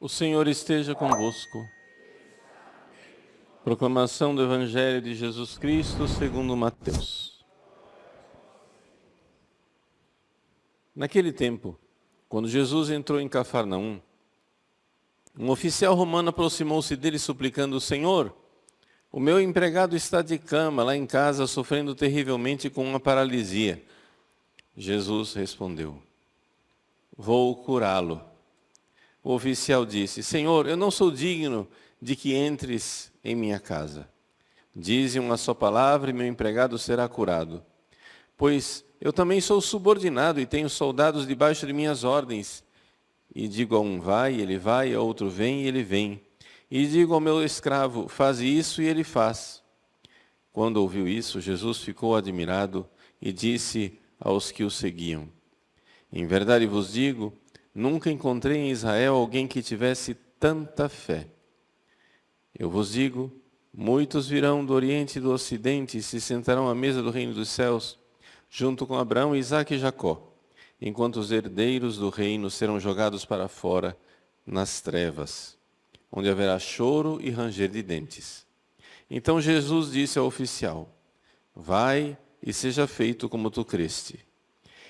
O Senhor esteja convosco. Proclamação do Evangelho de Jesus Cristo segundo Mateus. Naquele tempo, quando Jesus entrou em Cafarnaum, um oficial romano aproximou-se dele suplicando: Senhor, o meu empregado está de cama lá em casa, sofrendo terrivelmente com uma paralisia. Jesus respondeu: Vou curá-lo. O oficial disse: Senhor, eu não sou digno de que entres em minha casa. Dize uma só palavra e meu empregado será curado. Pois eu também sou subordinado e tenho soldados debaixo de minhas ordens. E digo a um vai, ele vai, a outro vem, e ele vem. E digo ao meu escravo, faz isso, e ele faz. Quando ouviu isso, Jesus ficou admirado e disse aos que o seguiam: Em verdade vos digo, nunca encontrei em Israel alguém que tivesse tanta fé. Eu vos digo, muitos virão do Oriente e do Ocidente e se sentarão à mesa do reino dos céus, junto com Abraão, Isaque e Jacó, enquanto os herdeiros do reino serão jogados para fora nas trevas, onde haverá choro e ranger de dentes. Então Jesus disse ao oficial: Vai e seja feito como tu creste.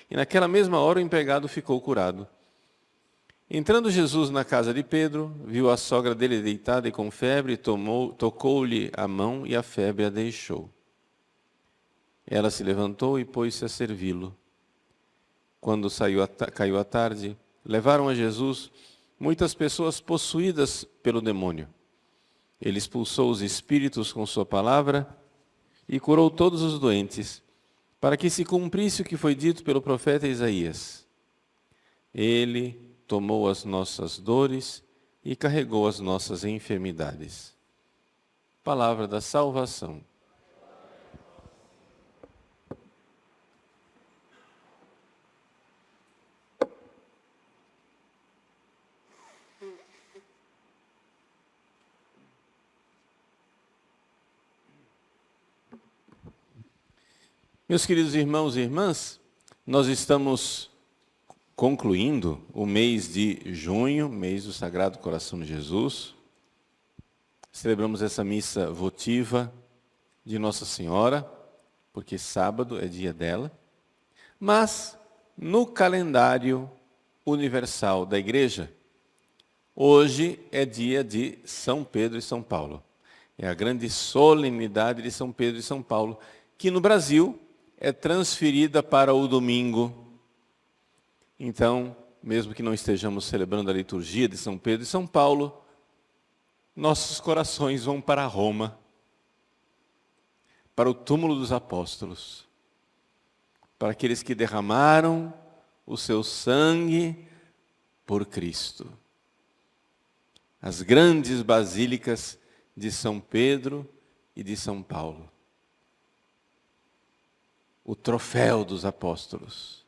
E naquela mesma hora o empregado ficou curado. Entrando Jesus na casa de Pedro, viu a sogra dele deitada e com febre, tocou-lhe a mão e a febre a deixou. Ela se levantou e pôs-se a servi-lo. Quando caiu a tarde, levaram a Jesus muitas pessoas possuídas pelo demônio. Ele expulsou os espíritos com sua palavra e curou todos os doentes, para que se cumprisse o que foi dito pelo profeta Isaías. Ele tomou as nossas dores e carregou as nossas enfermidades. Palavra da salvação. Meus queridos irmãos e irmãs, nós estamos concluindo o mês de junho, mês do Sagrado Coração de Jesus. Celebramos essa missa votiva de Nossa Senhora, porque sábado é dia dela. Mas, no calendário universal da Igreja, hoje é dia de São Pedro e São Paulo. É a grande solenidade de São Pedro e São Paulo, que no Brasil é transferida para o domingo. Então, mesmo que não estejamos celebrando a liturgia de São Pedro e São Paulo, nossos corações vão para Roma, para o túmulo dos apóstolos, para aqueles que derramaram o seu sangue por Cristo. As grandes basílicas de São Pedro e de São Paulo. O troféu dos apóstolos.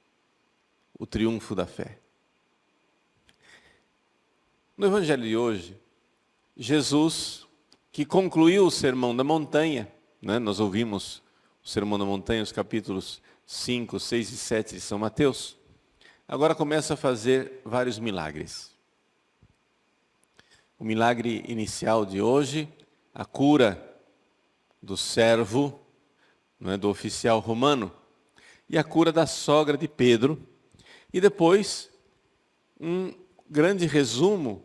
O triunfo da fé. No Evangelho de hoje, Jesus, que concluiu o Sermão da Montanha, nós ouvimos o Sermão da Montanha, os capítulos 5, 6 e 7 de São Mateus, agora começa a fazer vários milagres. O milagre inicial de hoje, a cura do servo, do oficial romano, e a cura da sogra de Pedro. E depois, um grande resumo,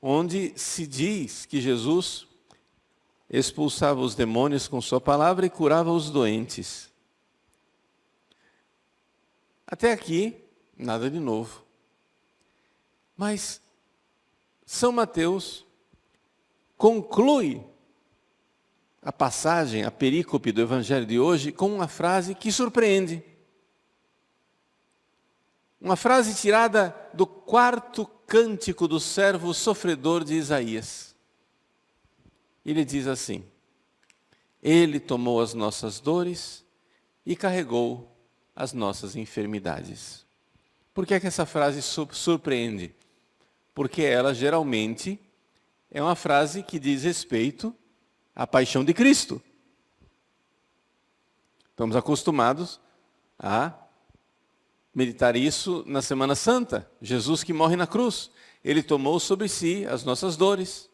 onde se diz que Jesus expulsava os demônios com sua palavra e curava os doentes. Até aqui, nada de novo. Mas São Mateus conclui a passagem, a perícope do Evangelho de hoje, com uma frase que surpreende. Uma frase tirada do 4º cântico do servo sofredor de Isaías. Ele diz assim: Ele tomou as nossas dores e carregou as nossas enfermidades. Por que é que essa frase surpreende? Porque ela geralmente é uma frase que diz respeito à paixão de Cristo. Estamos acostumados a meditar isso na Semana Santa. Jesus que morre na cruz. Ele tomou sobre si as nossas dores.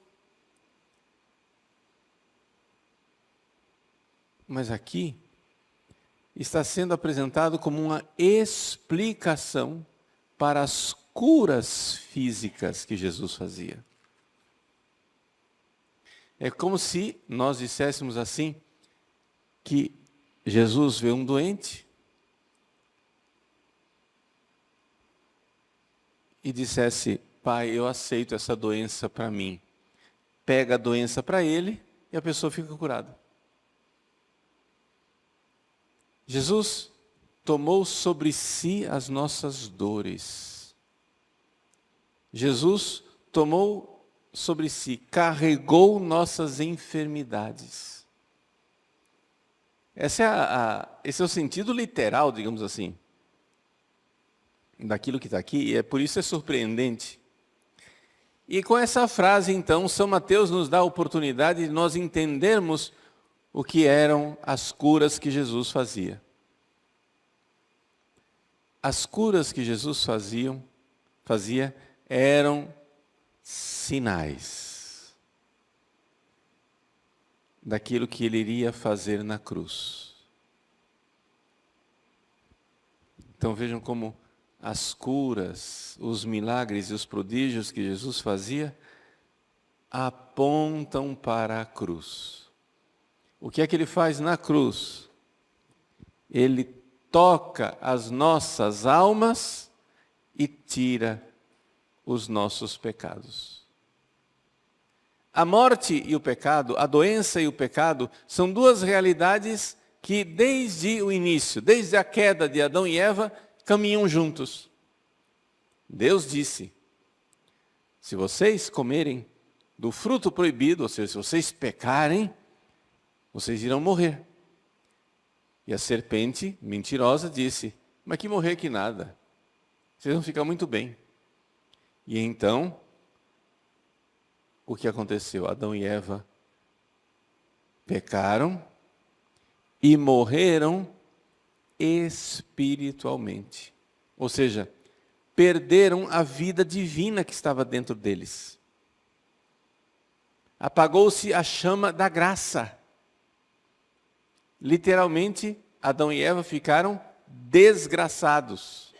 Mas aqui está sendo apresentado como uma explicação para as curas físicas que Jesus fazia. É como se nós disséssemos assim, que Jesus vê um doente e dissesse: Pai, eu aceito essa doença para mim. Pega a doença para ele e a pessoa fica curada. Jesus tomou sobre si as nossas dores. Jesus tomou sobre si, carregou nossas enfermidades. Esse é o sentido literal, digamos assim, daquilo que está aqui, e é por isso é surpreendente. E com essa frase, então, São Mateus nos dá a oportunidade de nós entendermos o que eram as curas que Jesus fazia. As curas que Jesus fazia eram sinais daquilo que ele iria fazer na cruz. Então vejam como as curas, os milagres e os prodígios que Jesus fazia apontam para a cruz. O que é que ele faz na cruz? Ele toca as nossas almas e tira os nossos pecados. A morte e o pecado, a doença e o pecado, são duas realidades que desde o início, desde a queda de Adão e Eva, caminham juntos. Deus disse: se vocês comerem do fruto proibido, ou seja, se vocês pecarem, vocês irão morrer. E a serpente mentirosa disse: mas que morrer que nada, vocês vão ficar muito bem. E então, o que aconteceu? Adão e Eva pecaram e morreram espiritualmente. Ou seja, perderam a vida divina que estava dentro deles. Apagou-se a chama da graça. Literalmente, Adão e Eva ficaram desgraçados.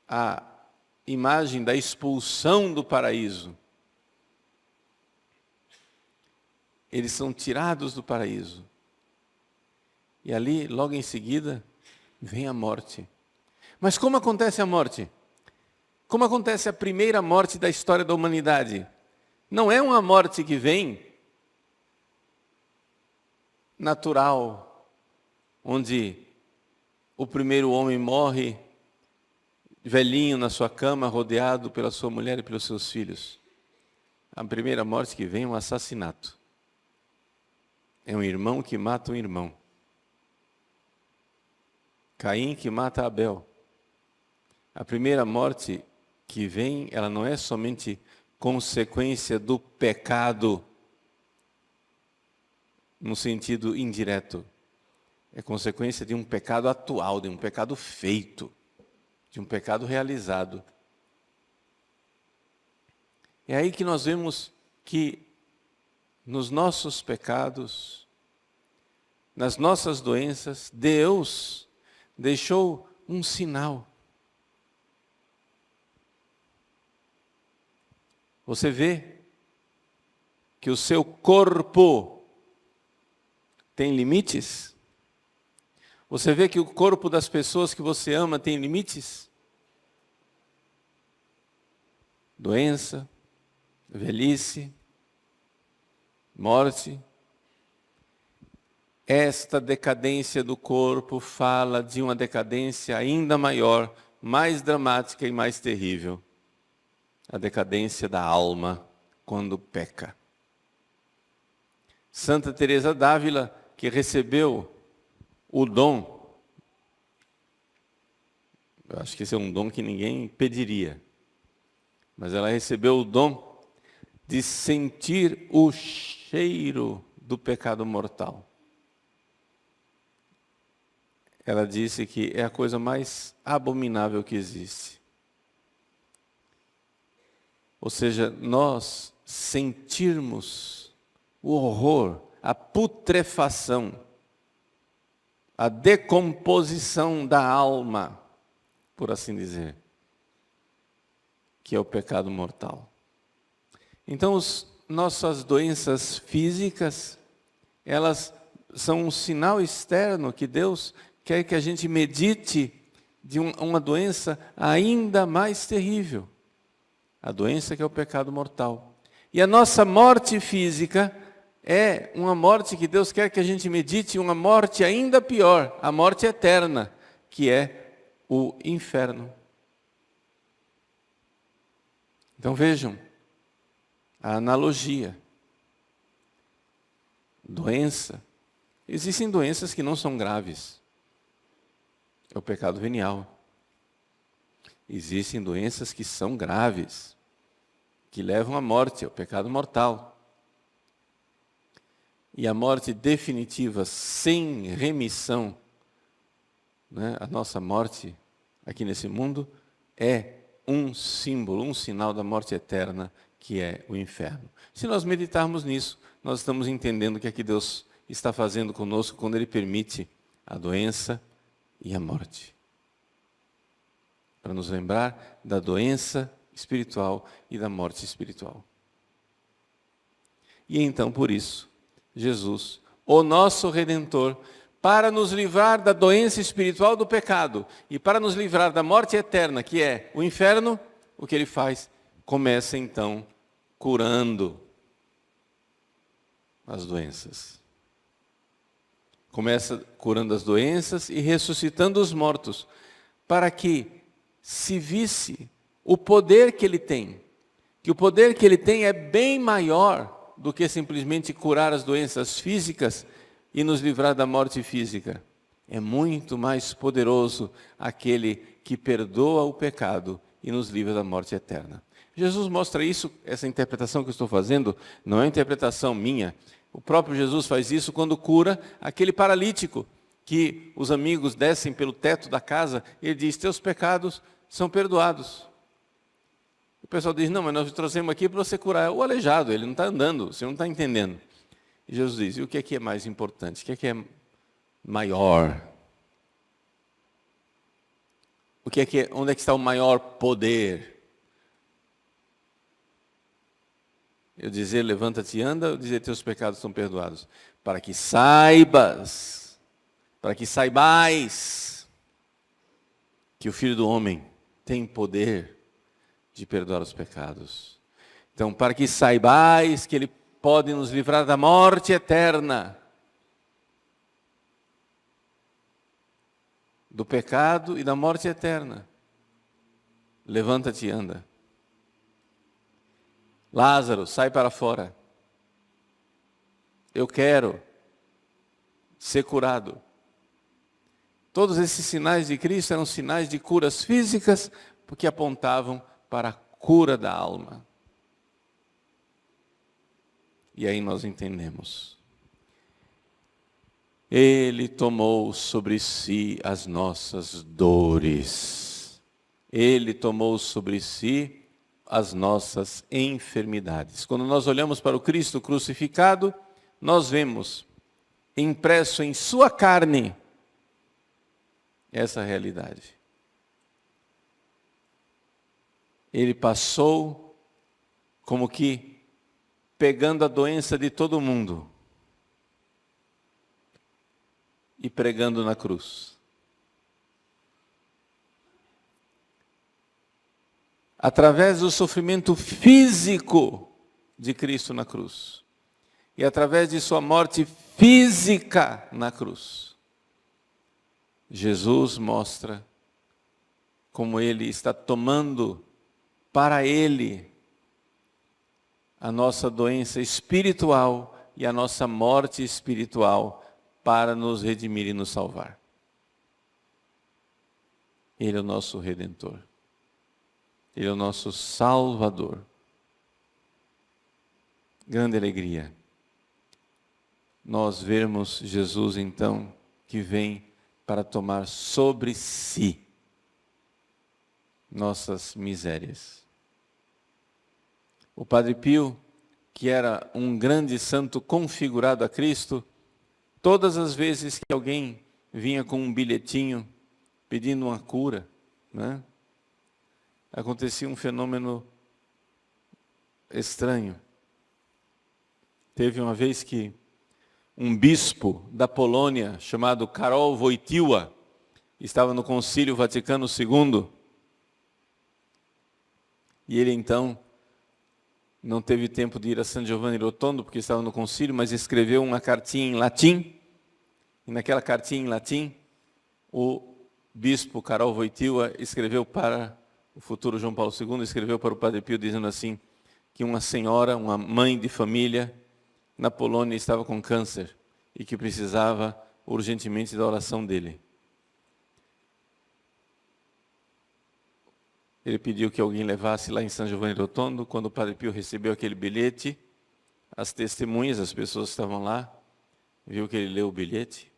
A imagem da expulsão do paraíso. Eles são tirados do paraíso. E ali, logo em seguida, vem a morte. Mas como acontece a morte? Como acontece a primeira morte da história da humanidade? Não é uma morte que vem natural, onde o primeiro homem morre velhinho na sua cama, rodeado pela sua mulher e pelos seus filhos. A primeira morte que vem é um assassinato. É um irmão que mata um irmão. Caim que mata Abel. A primeira morte que vem, ela não é somente consequência do pecado, no sentido indireto. É consequência de um pecado atual, de um pecado feito, de um pecado realizado. É aí que nós vemos que nos nossos pecados, nas nossas doenças, Deus deixou um sinal. Você vê que o seu corpo tem limites? Você vê que o corpo das pessoas que você ama tem limites? Doença, velhice, morte. Esta decadência do corpo fala de uma decadência ainda maior, mais dramática e mais terrível. A decadência da alma quando peca. Santa Teresa d'Ávila, que recebeu o dom Eu acho que esse é um dom que ninguém pediria. Mas ela recebeu o dom de sentir o cheiro do pecado mortal. Ela disse que é a coisa mais abominável que existe. Ou seja, nós sentirmos o horror, a putrefação, a decomposição da alma, por assim dizer, que é o pecado mortal. Então, nossas doenças físicas, elas são um sinal externo que Deus quer que a gente medite de uma doença ainda mais terrível. A doença que é o pecado mortal. E a nossa morte física é uma morte que Deus quer que a gente medite, uma morte ainda pior, a morte eterna, que é o inferno. Então vejam, a analogia. Doença. Existem doenças que não são graves. É o pecado venial. Existem doenças que são graves, que levam à morte, é o pecado mortal. E a morte definitiva, sem remissão, né? A nossa morte aqui nesse mundo é um símbolo, um sinal da morte eterna, que é o inferno. Se nós meditarmos nisso, nós estamos entendendo o que é que Deus está fazendo conosco quando Ele permite a doença e a morte. Para nos lembrar da doença espiritual e da morte espiritual. E então, por isso, Jesus, o nosso Redentor, para nos livrar da doença espiritual do pecado e para nos livrar da morte eterna, que é o inferno, o que Ele faz? Começa então curando as doenças. Começa curando as doenças e ressuscitando os mortos, para que se visse o poder que Ele tem. Que o poder que Ele tem é bem maior do que simplesmente curar as doenças físicas e nos livrar da morte física. É muito mais poderoso aquele que perdoa o pecado e nos livra da morte eterna. Jesus mostra isso, essa interpretação que eu estou fazendo, não é interpretação minha. O próprio Jesus faz isso quando cura aquele paralítico, que os amigos descem pelo teto da casa, e ele diz, teus pecados são perdoados. O pessoal diz, não, mas nós trouxemos aqui para você curar o aleijado, ele não está andando, você não está entendendo. E Jesus diz, e o que é mais importante? O que é maior? Onde é que está o maior poder? Eu dizer, levanta-te e anda, ou dizer, teus pecados são perdoados? Para que saibais que o Filho do Homem tem poder de perdoar os pecados. Então, para que saibais que Ele pode nos livrar da morte eterna, do pecado e da morte eterna. Levanta-te e anda. Lázaro, sai para fora. Eu quero ser curado. Todos esses sinais de Cristo eram sinais de curas físicas, porque apontavam para a cura da alma. E aí nós entendemos. Ele tomou sobre si as nossas dores. Ele tomou sobre si as nossas enfermidades. Quando nós olhamos para o Cristo crucificado, nós vemos impresso em sua carne essa realidade. Ele passou como que pegando a doença de todo mundo e pregando na cruz. Através do sofrimento físico de Cristo na cruz e através de sua morte física na cruz, Jesus mostra como Ele está tomando para Ele a nossa doença espiritual e a nossa morte espiritual para nos redimir e nos salvar. Ele é o nosso Redentor. Ele é o nosso Salvador. Grande alegria nós vermos Jesus, então, que vem para tomar sobre si nossas misérias. O Padre Pio, que era um grande santo configurado a Cristo, todas as vezes que alguém vinha com um bilhetinho pedindo uma cura, né, acontecia um fenômeno estranho. Teve uma vez que um bispo da Polônia, chamado Karol Wojtyła, estava no Concílio Vaticano II, e ele então não teve tempo de ir a San Giovanni Rotondo, porque estava no concílio, mas escreveu uma cartinha em latim, e naquela cartinha em latim, o bispo Karol Wojtyła escreveu para o futuro João Paulo II, escreveu para o Padre Pio dizendo assim, que uma senhora, uma mãe de família, na Polônia estava com câncer e que precisava urgentemente da oração dele. Ele pediu que alguém levasse lá em San Giovanni Rotondo. Quando o Padre Pio recebeu aquele bilhete, as testemunhas, as pessoas que estavam lá, viu que ele leu o bilhete,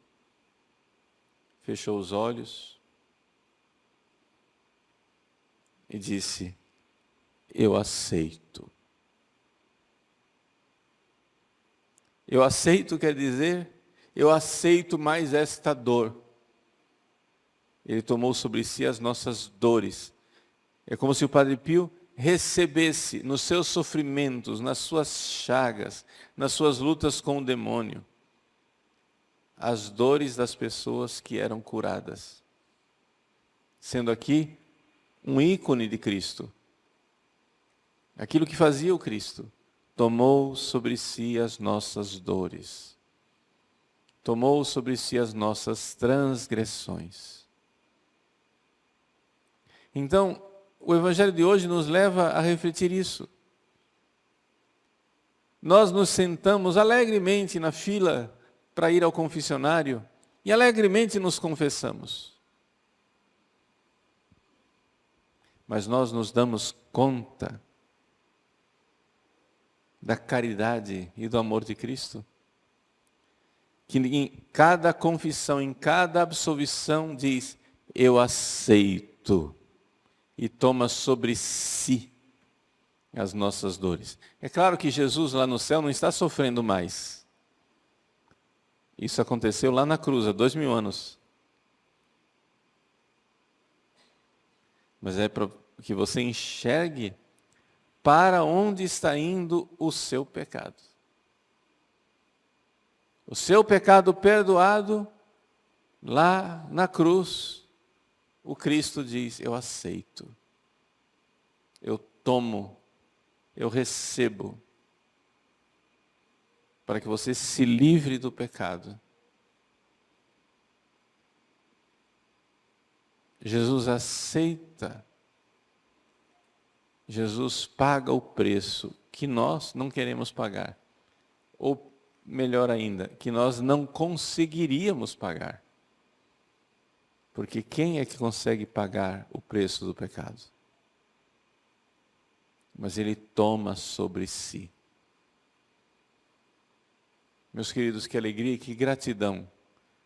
fechou os olhos e disse, eu aceito. Eu aceito quer dizer, eu aceito mais esta dor. Ele tomou sobre si as nossas dores. É como se o Padre Pio recebesse nos seus sofrimentos, nas suas chagas, nas suas lutas com o demônio, as dores das pessoas que eram curadas. Sendo aqui um ícone de Cristo. Aquilo que fazia o Cristo. Tomou sobre si as nossas dores. Tomou sobre si as nossas transgressões. Então, o Evangelho de hoje nos leva a refletir isso. Nós nos sentamos alegremente na fila para ir ao confessionário e alegremente nos confessamos. Mas nós nos damos conta da caridade e do amor de Cristo? Que em cada confissão, em cada absolvição diz, eu aceito. E toma sobre si as nossas dores. É claro que Jesus lá no céu não está sofrendo mais. Isso aconteceu lá na cruz, há 2000 anos. Mas é para que você enxergue para onde está indo o seu pecado. O seu pecado perdoado, lá na cruz, o Cristo diz, eu aceito, eu tomo, eu recebo, para que você se livre do pecado. Jesus aceita, Jesus paga o preço que nós não queremos pagar, ou melhor ainda, que nós não conseguiríamos pagar. Porque quem é que consegue pagar o preço do pecado? Mas Ele toma sobre si. Meus queridos, que alegria e que gratidão.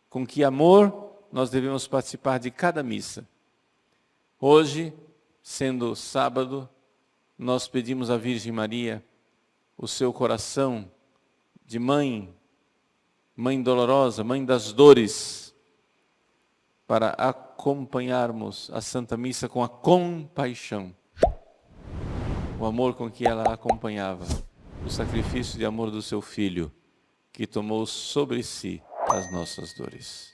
Com que amor nós devemos participar de cada missa. Hoje, sendo sábado, nós pedimos à Virgem Maria o seu coração de mãe dolorosa, mãe das dores, para acompanharmos a Santa Missa com a compaixão. O amor com que ela acompanhava, o sacrifício de amor do seu Filho, que tomou sobre si as nossas dores.